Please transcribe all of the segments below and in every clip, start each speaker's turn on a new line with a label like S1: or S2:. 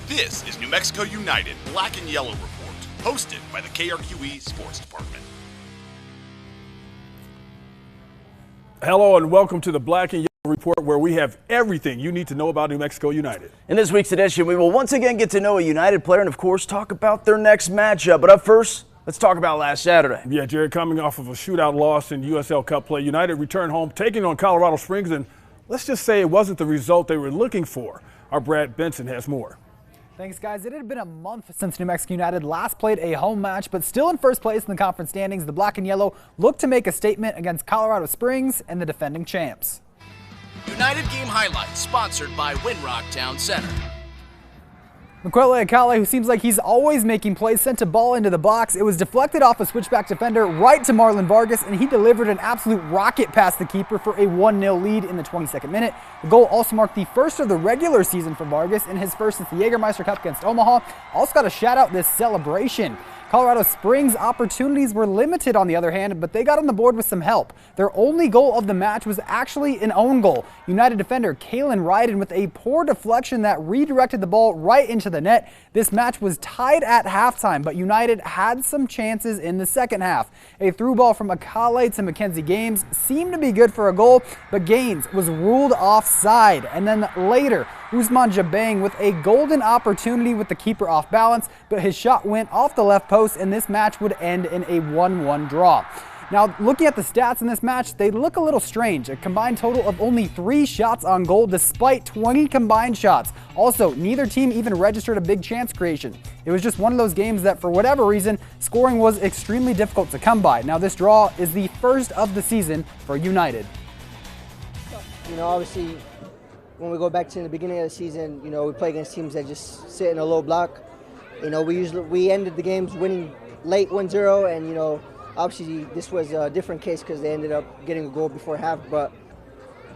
S1: This is New Mexico United Black and Yellow Report, hosted by the KRQE Sports Department.
S2: Hello and welcome to the Black and Yellow Report, where we have everything you need to know about New Mexico United.
S3: In this week's edition, we will once again get to know a United player and, of course, talk about their next matchup. But up first, let's talk about last Saturday.
S2: Yeah, Jared, coming off of a shootout loss in USL Cup play, United returned home, taking on Colorado Springs, and let's just say it wasn't the result they were looking for. Our Brad Benson has more.
S4: Thanks, guys. It had been a month since New Mexico United last played a home match, but still in first place in the conference standings, the Black and Yellow look to make a statement against Colorado Springs and the defending champs.
S5: United game highlights sponsored by Winrock Town Center.
S4: Miquel Akale, who seems like he's always making plays, sent a ball into the box. It was deflected off a switchback defender right to Marlon Vargas, and he delivered an absolute rocket past the keeper for a 1-0 lead in the 22nd minute. The goal also marked the first of the regular season for Vargas and his first since the Jägermeister Cup against Omaha. Also got a shout out this celebration. Colorado Springs' opportunities were limited on the other hand, but they got on the board with some help. Their only goal of the match was actually an own goal. United defender Kalen Ryden with a poor deflection that redirected the ball right into the net. This match was tied at halftime, but United had some chances in the second half. A through ball from Akale to Mackenzie Gaines seemed to be good for a goal, but Gaines was ruled offside. And then later, Ousmane Jabang with a golden opportunity with the keeper off balance, but his shot went off the left post, and this match would end in a 1-1 draw. Now, looking at the stats in this match, they look a little strange. A combined total of only 3 shots on goal despite 20 combined shots. Also, neither team even registered a big chance creation. It was just one of those games that, for whatever reason, scoring was extremely difficult to come by. Now, this draw is the first of the season for United.
S6: You know, obviously, when we go back to the beginning of the season, you know, we play against teams that just sit in a low block. You know, we ended the games winning late 1-0, and, you know, obviously this was a different case because they ended up getting a goal before half, but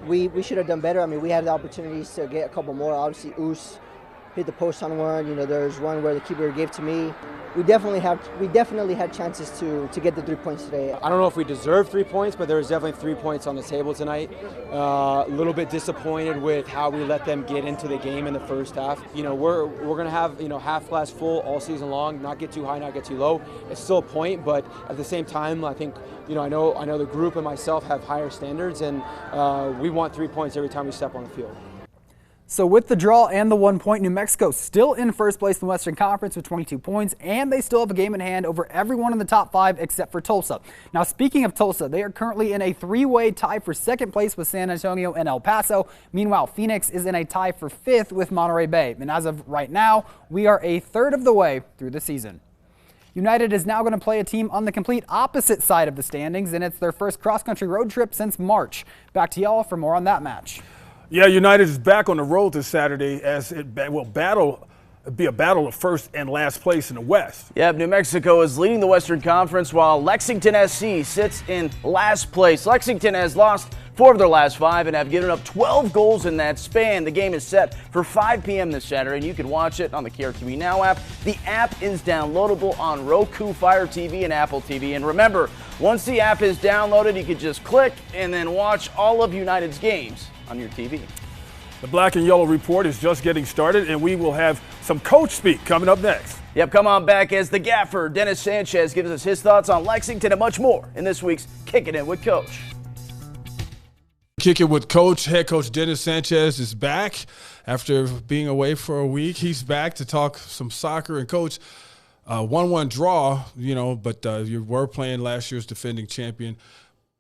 S6: we should have done better. I mean, we had the opportunities to get a couple more. Obviously, Oos hit the post on one. You know, there's one where the keeper gave to me. We definitely had chances to get the 3 points today.
S7: I don't know if we deserve 3 points, but there was definitely 3 points on the table tonight. A little bit disappointed with how we let them get into the game in the first half. You know, we're going to have, you know, half glass full all season long, not get too high, not get too low. It's still a point, but at the same time, I think, you know, I know the group and myself have higher standards, and we want 3 points every time we step on the field.
S4: So with the draw and the 1 point, New Mexico still in first place in the Western Conference with 22 points, and they still have a game in hand over everyone in the top 5 except for Tulsa. Now, speaking of Tulsa, they are currently in a 3-way tie for second place with San Antonio and El Paso. Meanwhile, Phoenix is in a tie for 5th with Monterey Bay. And as of right now, we are a third of the way through the season. United is now going to play a team on the complete opposite side of the standings, and it's their first cross-country road trip since March. Back to y'all for more on that match.
S2: Yeah, United is back on the road this Saturday as it will be a battle of first and last place in the West.
S3: Yep, New Mexico is leading the Western Conference while Lexington SC sits in last place. Lexington has lost 4 of their last 5 and have given up 12 goals in that span. The game is set for 5 p.m. this Saturday, and you can watch it on the KRQE Now app. The app is downloadable on Roku, Fire TV, and Apple TV. And remember, once the app is downloaded, you can just click and then watch all of United's games on your TV.
S2: The Black and Yellow Report is just getting started, and we will have some coach speak coming up next.
S3: Yep, come on back as the gaffer, Dennis Sanchez, gives us his thoughts on Lexington and much more in this week's Kicking It with Coach.
S2: Kick It with Coach. Head coach Dennis Sanchez is back after being away for a week. He's back to talk some soccer. And, Coach, 1-1 draw, you know, but you were playing last year's defending champion.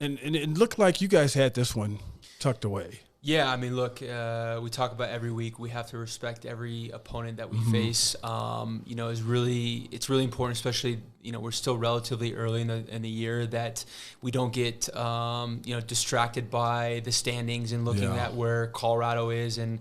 S2: And it looked like you guys had this one tucked away.
S8: Yeah, I mean, look, we talk about every week. We have to respect every opponent that we face. You know, it's really important, especially, you know, we're still relatively early in the year, that we don't get you know, distracted by the standings and looking at where Colorado is. And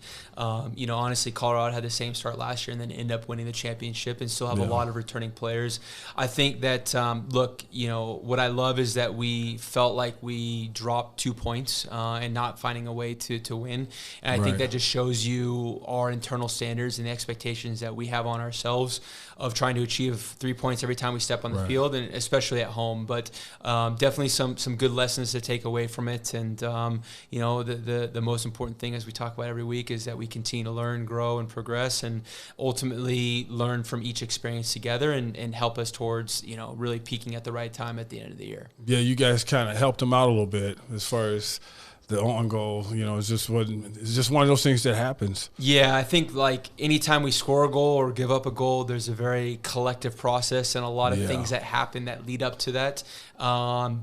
S8: you know, honestly, Colorado had the same start last year and then end up winning the championship and still have a lot of returning players. I think that look, you know, what I love is that we felt like we dropped 2 points and not finding a way to to win. And I think that just shows you our internal standards and the expectations that we have on ourselves of trying to achieve 3 points every time we step on the field, and especially at home. But definitely some good lessons to take away from it. And the most important thing, as we talk about every week, is that we continue to learn, grow, and progress, and ultimately learn from each experience together and help us towards really peaking at the right time at the end of the year.
S2: Yeah, you guys kind of helped them out a little bit as far as the on goal. It's just one of those things that happens.
S8: Yeah, I think like anytime we score a goal or give up a goal, there's a very collective process and a lot of things that happen that lead up to that. I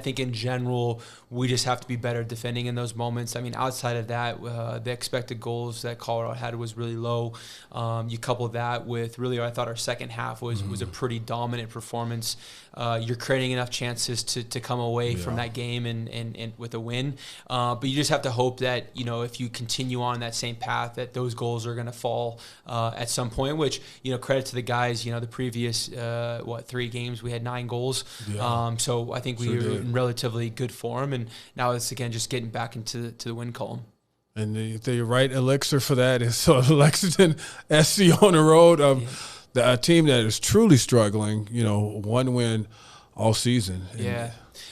S8: think in general, we just have to be better defending in those moments. I mean, outside of that, the expected goals that Colorado had was really low. You couple that with really, I thought our second half was a pretty dominant performance. You're creating enough chances to come away from that game and with a win. But you just have to hope that, if you continue on that same path, that those goals are going to fall at some point, which, credit to the guys, the previous, 3 games, we had 9 goals. So I think we were in relatively good form, and now it's again just getting back into the win column.
S2: And the right elixir for that is Lexington SC on the road, a team that is truly struggling. 1 win all season.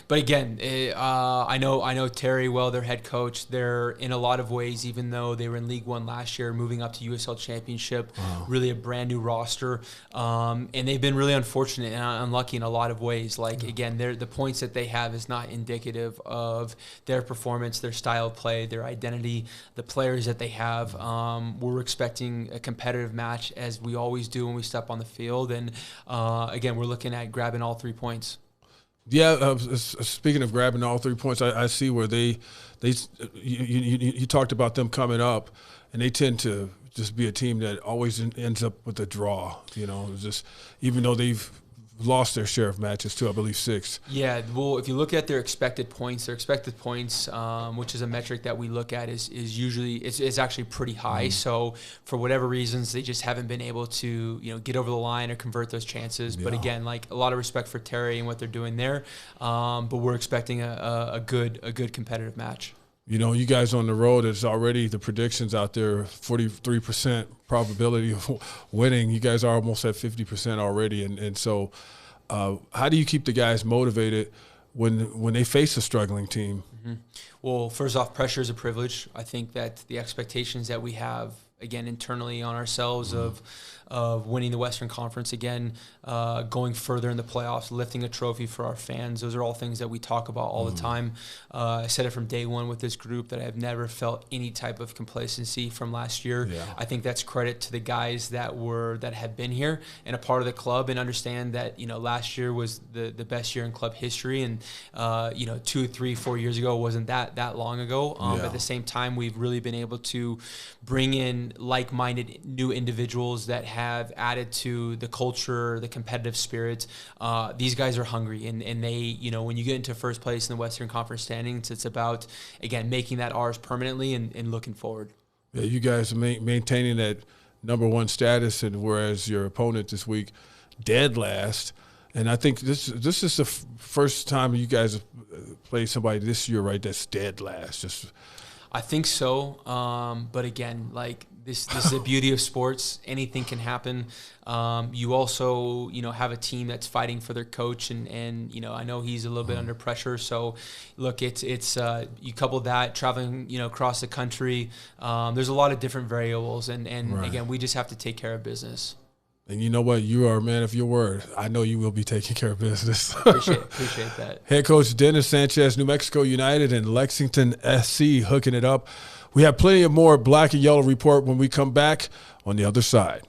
S8: But again, I know Terry well, their head coach. They're in a lot of ways, even though they were in League One last year, moving up to USL Championship, really a brand new roster, and they've been really unfortunate and unlucky in a lot of ways. Again, the points that they have is not indicative of their performance, their style of play, their identity, the players that they have. We're expecting a competitive match, as we always do when we step on the field, and again, we're looking at grabbing all 3 points.
S2: Yeah, speaking of grabbing all 3 points, I see where you talked about them coming up, and they tend to just be a team that always ends up with a draw. Just even though they've lost their share of matches too, I believe 6.
S8: Yeah, well, if you look at their expected points, which is a metric that we look at, is usually it's actually pretty high. So for whatever reasons, they just haven't been able to get over the line or convert those chances. But again, a lot of respect for Terry and what they're doing there. But we're expecting a good competitive match.
S2: You guys on the road, it's already the predictions out there, 43% probability of winning. You guys are almost at 50% already. And so how do you keep the guys motivated when they face a struggling team?
S8: Mm-hmm. Well, first off, pressure is a privilege. I think that the expectations that we have, again, internally on ourselves of winning the Western Conference again, going further in the playoffs, lifting a trophy for our fans. Those are all things that we talk about all the time. I said it from day one with this group that I've never felt any type of complacency from last year. I think that's credit to the guys that have been here and a part of the club, and understand that last year was the best year in club history, and 2, 3, 4 years ago wasn't that long ago. At the same time, we've really been able to bring in like-minded new individuals that have added to the culture, the competitive spirit. These guys are hungry, and they, when you get into first place in the Western Conference standings, it's about, again, making that ours permanently and looking forward.
S2: Yeah, you guys are maintaining that number 1 status, and whereas your opponent this week dead last. And I think this is the first time you guys have played somebody this year, right, that's dead last.
S8: I think so, but again, this is the beauty of sports. Anything can happen. You also, have a team that's fighting for their coach, and I know he's a little bit under pressure. So, look, it's you couple that traveling, across the country. There's a lot of different variables, and again, we just have to take care of business.
S2: And you know what? You are a man of your word. I know you will be taking care of business.
S8: Appreciate that.
S2: Head coach Dennis Sanchez, New Mexico United, and Lexington SC hooking it up. We have plenty of more Black and Yellow Report when we come back on the other side.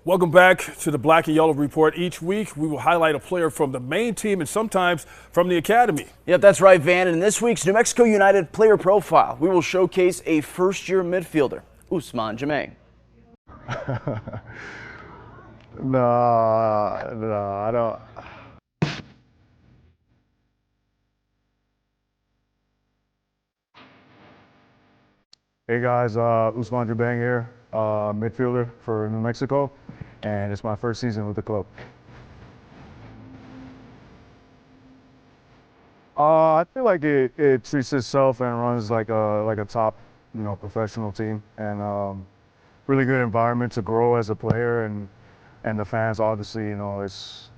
S2: Welcome back to the Black and Yellow Report. Each week, we will highlight a player from the main team and sometimes from the academy.
S3: Yep, that's right, Van. And in this week's New Mexico United player profile, we will showcase a first-year midfielder, Ousmane Jameh.
S9: No, I don't. Hey guys, Ousmane Jameh here, midfielder for New Mexico, and it's my first season with the club. I feel like it treats itself and runs like a top, professional team, and really good environment to grow as a player, and the fans obviously,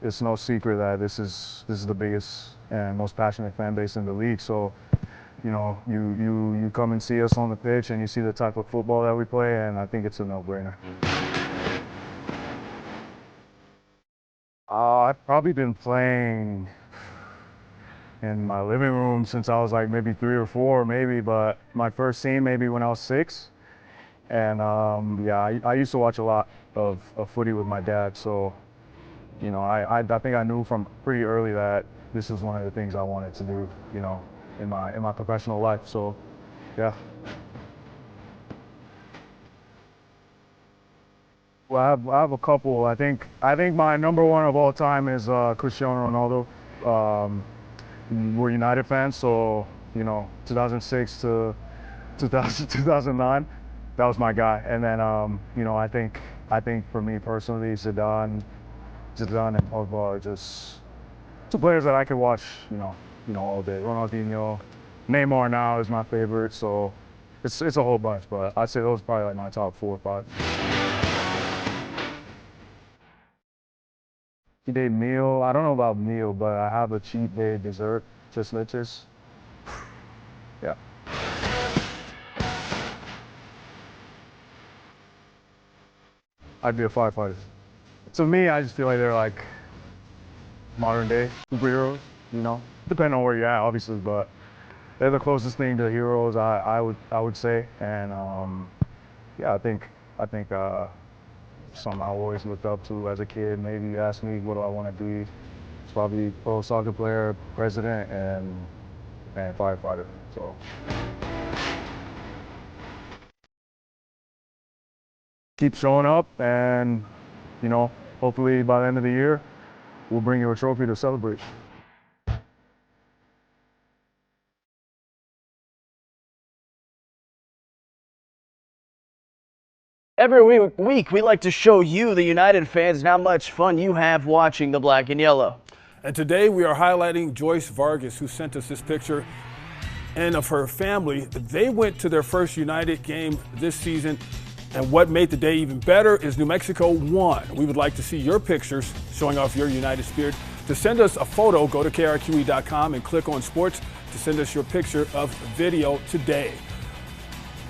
S9: it's no secret that this is the biggest and most passionate fan base in the league. So, you come and see us on the pitch and you see the type of football that we play, and I think it's a no-brainer. I've probably been playing in my living room since I was like maybe 3 or 4, maybe, but my first team maybe when I was 6. And yeah, I used to watch a lot of footy with my dad, so I think I knew from pretty early that this was one of the things I wanted to do, in my professional life. So yeah. Well, I have a couple. I think my number one of all time is Cristiano Ronaldo. We're United fans, so 2006 to 2009, that was my guy. And then I think for me personally, Zidane and Pogba are just two players that I could watch, all day. Ronaldinho, Neymar now is my favorite, so it's a whole bunch, but I'd say those are probably like my top 4 or 5. Cheat day meal, I don't know about meal, but I have a cheat day dessert, just lettuce. Yeah. I'd be a firefighter. To me, I just feel like they're like modern day superheroes, depending on where you're at, obviously, but they're the closest thing to heroes I would say. And yeah, I think something I always looked up to as a kid. Maybe you ask me what do I want to be, it's probably pro soccer player, president, and firefighter. So keep showing up, and hopefully by the end of the year we'll bring you a trophy to celebrate.
S3: Every week, we like to show you, the United fans, how much fun you have watching the black and yellow.
S2: And today we are highlighting Joyce Vargas, who sent us this picture, and of her family. They went to their first United game this season, and what made the day even better is New Mexico won. We would like to see your pictures showing off your United spirit. To send us a photo, go to krqe.com and click on sports to send us your picture of video today.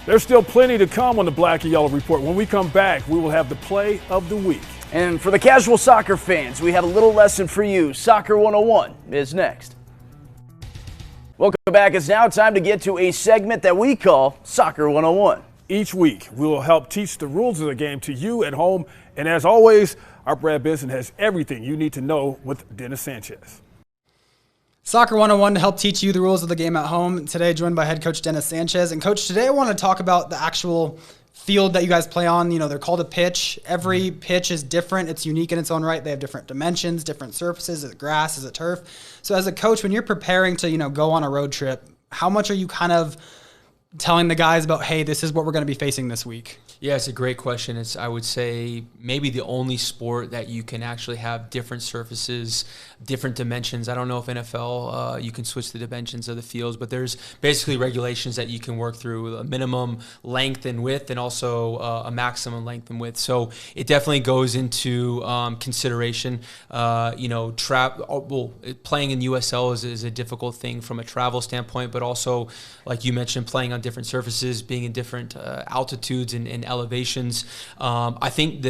S2: There's still plenty to come on the Black and Yellow Report. When we come back, we will have the play of the week.
S3: And for the casual soccer fans, we have a little lesson for you. Soccer 101 is next. Welcome back. It's now time to get to a segment that we call Soccer 101.
S2: Each week, we will help teach the rules of the game to you at home. And as always, our Brad Benson has everything you need to know with Dennis Sanchez.
S4: Soccer 101 to help teach you the rules of the game at home. Today, joined by head coach Dennis Sanchez. And coach, today I want to talk about the actual field that you guys play on. They're called a pitch. Every pitch is different. It's unique in its own right. They have different dimensions, different surfaces. Is it grass? Is it turf? So as a coach, when you're preparing to, go on a road trip, how much are you kind of telling the guys about, hey, this is what we're going to be facing this week?
S8: Yeah, it's a great question. It's, I would say, maybe the only sport that you can actually have different surfaces, different dimensions. I don't know if NFL, you can switch the dimensions of the fields, but there's basically regulations that you can work through, a minimum length and width, and also a maximum length and width. So it definitely goes into consideration. Playing in USL is a difficult thing from a travel standpoint, but also, like you mentioned, playing on different surfaces, being in different altitudes and elevations. I think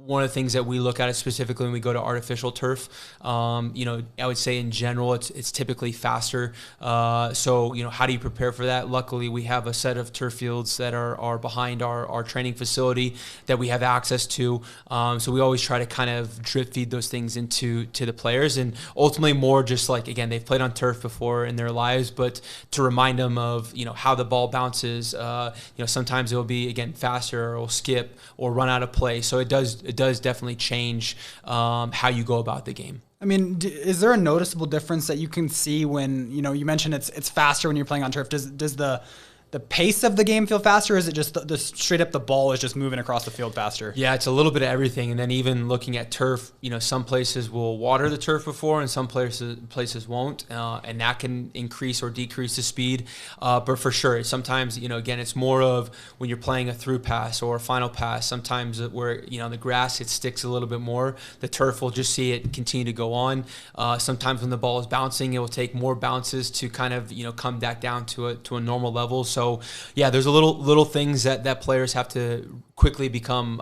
S8: one of the things that we look at is specifically when we go to artificial turf, I would say in general, it's typically faster. So how do you prepare for that? Luckily, we have a set of turf fields that are behind our training facility that we have access to. So we always try to kind of drip feed those things to the players, and ultimately more just like, again, they've played on turf before in their lives, but to remind them of, how the ball bounces. Sometimes it'll be, again, faster, or it'll skip or run out of play. So it does definitely change how you go about the game.
S4: I mean, is there a noticeable difference that you can see when, you mentioned it's faster when you're playing on turf? Does the the pace of the game feel faster, or is it just the straight up the ball is just moving across the field faster?
S8: Yeah, it's a little bit of everything. And then even looking at turf, some places will water the turf before and some places won't. And that can increase or decrease the speed. But for sure, sometimes, again, it's more of when you're playing a through pass or a final pass, sometimes where, the grass, it sticks a little bit more. The turf will just see it continue to go on. Sometimes when the ball is bouncing, it will take more bounces to kind of, come back down to a normal level. So, yeah, there's a little things that players have to quickly become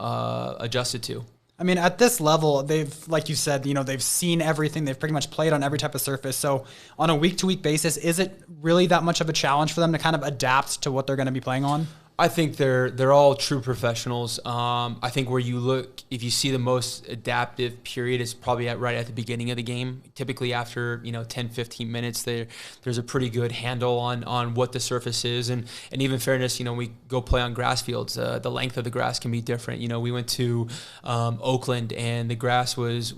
S8: adjusted to.
S4: I mean, at this level, they've, like you said, they've seen everything. They've pretty much played on every type of surface. So on a week-to-week basis, is it really that much of a challenge for them to kind of adapt to what they're going to be playing on?
S8: I think they're all true professionals. I think where you look, if you see the most adaptive period, is probably right at the beginning of the game. Typically after 10, 15 minutes, there's a pretty good handle on what the surface is, and even fairness. We go play on grass fields. The length of the grass can be different. We went to Oakland, and the grass was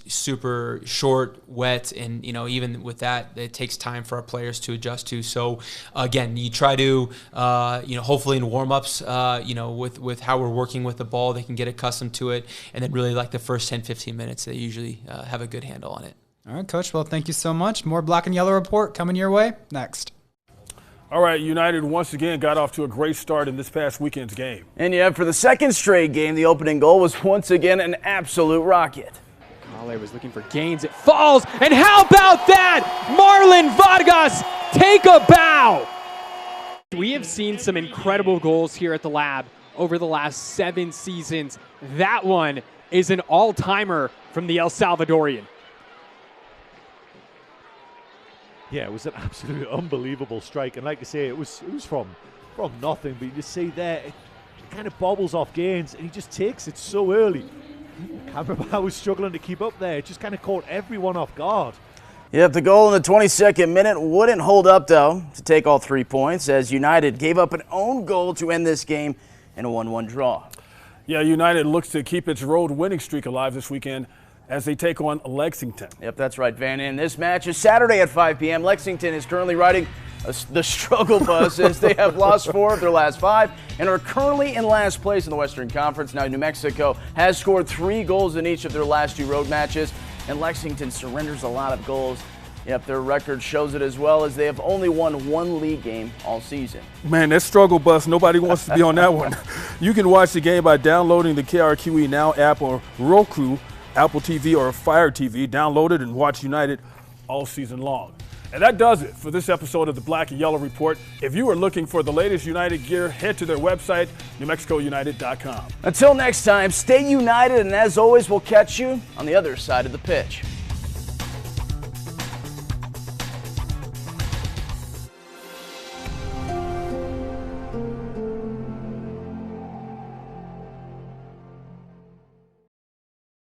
S8: super short, wet, and even with that, it takes time for our players to adjust to. So again, you try to hopefully in warm-ups, with how we're working with the ball, they can get accustomed to it. And then really like the first 10, 15 minutes, they usually have a good handle on it.
S4: All right, Coach. Well, thank you so much. More Black and Yellow Report coming your way next.
S2: All right, United once again got off to a great start in this past weekend's game.
S3: And yeah, for the second straight game, the opening goal was once again an absolute rocket.
S10: Kale was looking for gains. It falls. And how about that? Marlon Vargas, take a bow. We have seen some incredible goals here at the Lab over the last 7 seasons. That one is an all-timer from the El Salvadorian.
S11: Yeah, it was an absolutely unbelievable strike. And like I say, it was from nothing. But you just see there, it kind of bobbles off Gaines, and he just takes it so early. Cameraman was struggling to keep up there. It just kind of caught everyone off guard.
S3: Yep, the goal in the 22nd minute wouldn't hold up, though, to take all 3 points, as United gave up an own goal to end this game in a 1-1 draw.
S2: Yeah, United looks to keep its road winning streak alive this weekend as they take on Lexington.
S3: Yep, that's right, Van. And this match is Saturday at 5 p.m. Lexington is currently riding the struggle bus as they have lost 4 of their last 5 and are currently in last place in the Western Conference. Now, New Mexico has scored 3 goals in each of their last 2 road matches, and Lexington surrenders a lot of goals. Yep, their record shows it as well, as they have only won 1 league game all season.
S2: Man, that struggle bus, nobody wants to be on that one. You can watch the game by downloading the KRQE Now app or Roku, Apple TV, or Fire TV. Download it and watch United all season long. And that does it for this episode of the Black and Yellow Report. If you are looking for the latest United gear, head to their website, NewMexicoUnited.com.
S3: Until next time, stay united, and as always, we'll catch you on the other side of the pitch.